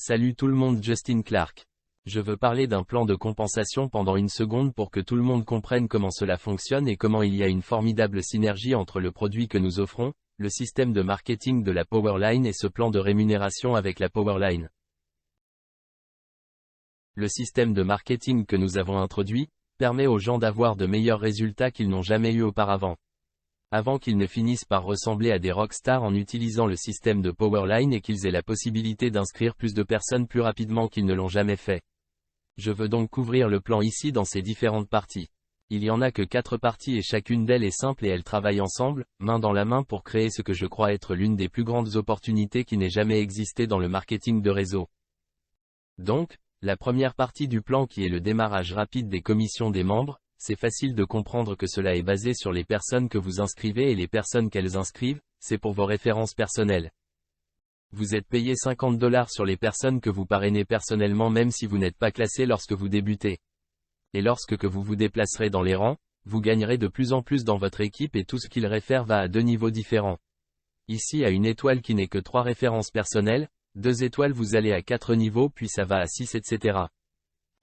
Salut tout le monde, Justin Clark. Je veux parler d'un plan de compensation pendant une seconde pour que tout le monde comprenne comment cela fonctionne et comment il y a une formidable synergie entre le produit que nous offrons, le système de marketing de la Powerline et ce plan de rémunération avec la Powerline. Le système de marketing que nous avons introduit permet aux gens d'avoir de meilleurs résultats qu'ils n'ont jamais eu auparavant. Avant qu'ils ne finissent par ressembler à des rockstars en utilisant le système de Powerline et qu'ils aient la possibilité d'inscrire plus de personnes plus rapidement qu'ils ne l'ont jamais fait. Je veux donc couvrir le plan ici dans ses différentes parties. Il y en a que 4 parties et chacune d'elles est simple et elles travaillent ensemble, main dans la main pour créer ce que je crois être l'une des plus grandes opportunités qui n'ait jamais existé dans le marketing de réseau. Donc, la première partie du plan qui est le démarrage rapide des commissions des membres, c'est facile de comprendre que cela est basé sur les personnes que vous inscrivez et les personnes qu'elles inscrivent, c'est pour vos références personnelles. Vous êtes payé $50 sur les personnes que vous parrainez personnellement même si vous n'êtes pas classé lorsque vous débutez. Et lorsque vous vous déplacerez dans les rangs, vous gagnerez de plus en plus dans votre équipe et tout ce qu'il réfère va à 2 niveaux différents. Ici à 1 étoile qui n'est que 3 références personnelles, 2 étoiles vous allez à 4 niveaux puis ça va à 6 etc.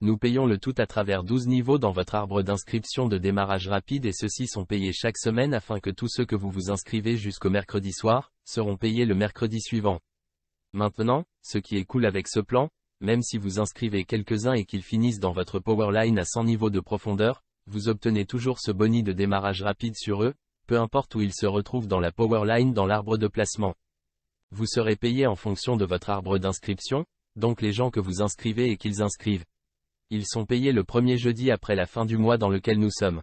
Nous payons le tout à travers 12 niveaux dans votre arbre d'inscription de démarrage rapide et ceux-ci sont payés chaque semaine afin que tous ceux que vous vous inscrivez jusqu'au mercredi soir, seront payés le mercredi suivant. Maintenant, ce qui est cool avec ce plan, même si vous inscrivez quelques-uns et qu'ils finissent dans votre Powerline à 100 niveaux de profondeur, vous obtenez toujours ce boni de démarrage rapide sur eux, peu importe où ils se retrouvent dans la Powerline dans l'arbre de placement. Vous serez payé en fonction de votre arbre d'inscription, donc les gens que vous inscrivez et qu'ils inscrivent. Ils sont payés le premier jeudi après la fin du mois dans lequel nous sommes.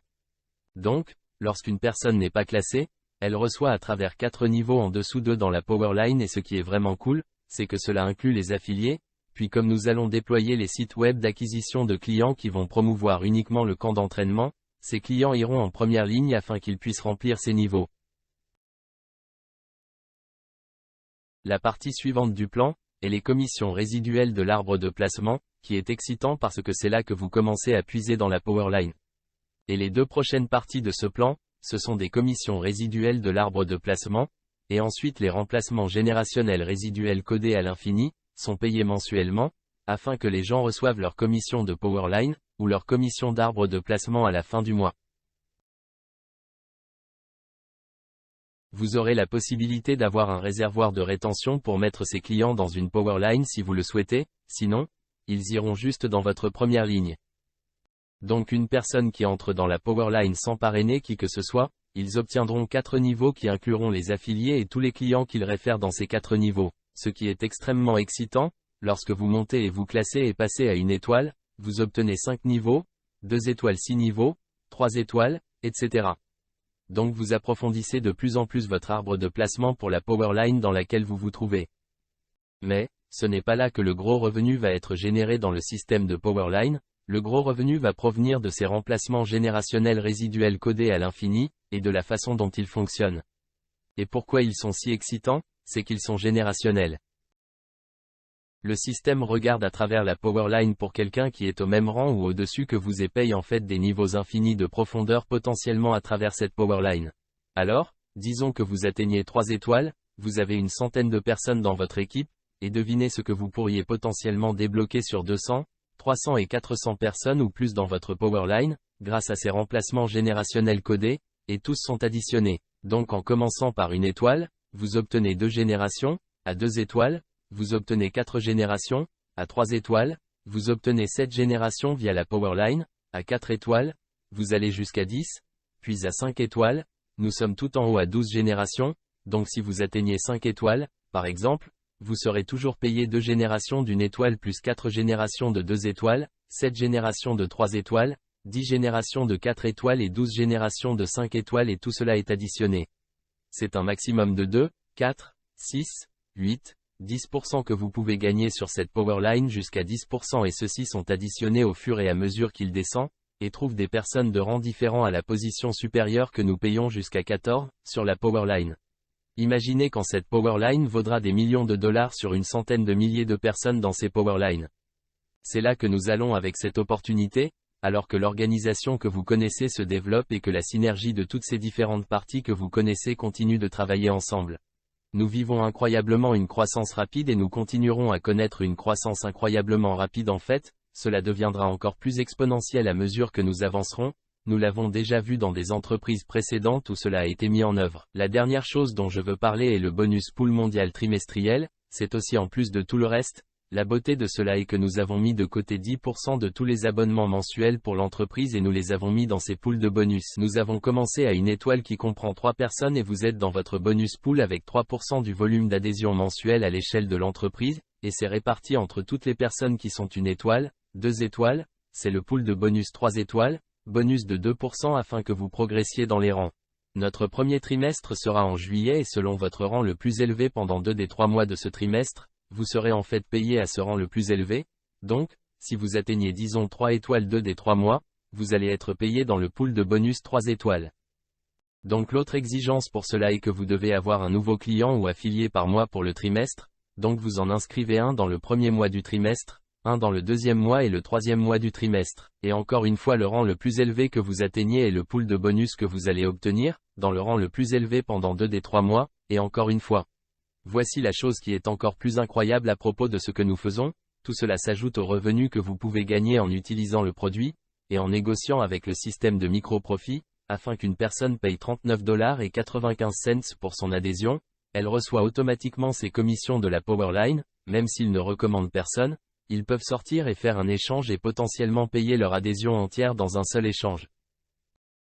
Donc, lorsqu'une personne n'est pas classée, elle reçoit à travers 4 niveaux en dessous d'eux dans la Powerline et ce qui est vraiment cool, c'est que cela inclut les affiliés, puis comme nous allons déployer les sites web d'acquisition de clients qui vont promouvoir uniquement le camp d'entraînement, ces clients iront en première ligne afin qu'ils puissent remplir ces niveaux. La partie suivante du plan est les commissions résiduelles de l'arbre de placement, qui est excitant parce que c'est là que vous commencez à puiser dans la Powerline. Et les 2 prochaines parties de ce plan, ce sont des commissions résiduelles de l'arbre de placement, et ensuite les remplacements générationnels résiduels codés à l'infini, sont payés mensuellement, afin que les gens reçoivent leur commission de Powerline, ou leur commission d'arbre de placement à la fin du mois. Vous aurez la possibilité d'avoir un réservoir de rétention pour mettre ces clients dans une Powerline si vous le souhaitez, sinon, ils iront juste dans votre première ligne. Donc une personne qui entre dans la Powerline sans parrainer qui que ce soit, ils obtiendront 4 niveaux qui incluront les affiliés et tous les clients qu'ils réfèrent dans ces 4 niveaux. Ce qui est extrêmement excitant, lorsque vous montez et vous classez et passez à 1 étoile, vous obtenez 5 niveaux, 2 étoiles 6 niveaux, 3 étoiles, etc. Donc vous approfondissez de plus en plus votre arbre de placement pour la Powerline dans laquelle vous vous trouvez. Mais, ce n'est pas là que le gros revenu va être généré dans le système de Powerline, le gros revenu va provenir de ces remplacements générationnels résiduels codés à l'infini, et de la façon dont ils fonctionnent. Et pourquoi ils sont si excitants, c'est qu'ils sont générationnels. Le système regarde à travers la Powerline pour quelqu'un qui est au même rang ou au-dessus que vous et paye en fait des niveaux infinis de profondeur potentiellement à travers cette Powerline. Alors, disons que vous atteignez 3 étoiles, vous avez une centaine de personnes dans votre équipe, et devinez ce que vous pourriez potentiellement débloquer sur 200, 300 et 400 personnes ou plus dans votre Powerline, grâce à ces remplacements générationnels codés, et tous sont additionnés. Donc en commençant par 1 étoile, vous obtenez 2 générations, à 2 étoiles, vous obtenez 4 générations, à 3 étoiles, vous obtenez 7 générations via la Powerline, à 4 étoiles, vous allez jusqu'à 10, puis à 5 étoiles, nous sommes tout en haut à 12 générations, donc si vous atteignez 5 étoiles, par exemple, vous serez toujours payé 2 générations d'1 étoile plus 4 générations de 2 étoiles, 7 générations de 3 étoiles, 10 générations de 4 étoiles et 12 générations de 5 étoiles et tout cela est additionné. C'est un maximum de 2, 4, 6, 8, 10% que vous pouvez gagner sur cette Powerline jusqu'à 10% et ceux-ci sont additionnés au fur et à mesure qu'il descend, et trouvent des personnes de rang différents à la position supérieure que nous payons jusqu'à 14, sur la Powerline. Imaginez quand cette Powerline vaudra des millions de dollars sur une centaine de milliers de personnes dans ces Powerlines. C'est là que nous allons avec cette opportunité, alors que l'organisation que vous connaissez se développe et que la synergie de toutes ces différentes parties que vous connaissez continue de travailler ensemble. Nous vivons incroyablement une croissance rapide et nous continuerons à connaître une croissance incroyablement rapide en fait, cela deviendra encore plus exponentiel à mesure que nous avancerons. Nous l'avons déjà vu dans des entreprises précédentes où cela a été mis en œuvre. La dernière chose dont je veux parler est le bonus pool mondial trimestriel, c'est aussi en plus de tout le reste. La beauté de cela est que nous avons mis de côté 10% de tous les abonnements mensuels pour l'entreprise et nous les avons mis dans ces pools de bonus. Nous avons commencé à une étoile qui comprend 3 personnes et vous êtes dans votre bonus pool avec 3% du volume d'adhésion mensuel à l'échelle de l'entreprise, et c'est réparti entre toutes les personnes qui sont une étoile, 2 étoiles, c'est le pool de bonus 3 étoiles, bonus de 2% afin que vous progressiez dans les rangs. Notre premier trimestre sera en juillet et selon votre rang le plus élevé pendant 2 des 3 mois de ce trimestre, vous serez en fait payé à ce rang le plus élevé. Donc, si vous atteignez disons 3 étoiles 2 des 3 mois, vous allez être payé dans le pool de bonus 3 étoiles. Donc l'autre exigence pour cela est que vous devez avoir un nouveau client ou affilié par mois pour le trimestre, donc vous en inscrivez un dans le premier mois du trimestre, un dans le deuxième mois et le troisième mois du trimestre. Et encore une fois le rang le plus élevé que vous atteignez est le pool de bonus que vous allez obtenir, dans le rang le plus élevé pendant 2 des 3 mois, et encore une fois. Voici la chose qui est encore plus incroyable à propos de ce que nous faisons, tout cela s'ajoute aux revenus que vous pouvez gagner en utilisant le produit, et en négociant avec le système de micro-profit, afin qu'une personne paye $39,95 pour son adhésion, elle reçoit automatiquement ses commissions de la Powerline, même s'ils ne recommandent personne, ils peuvent sortir et faire un échange et potentiellement payer leur adhésion entière dans un seul échange.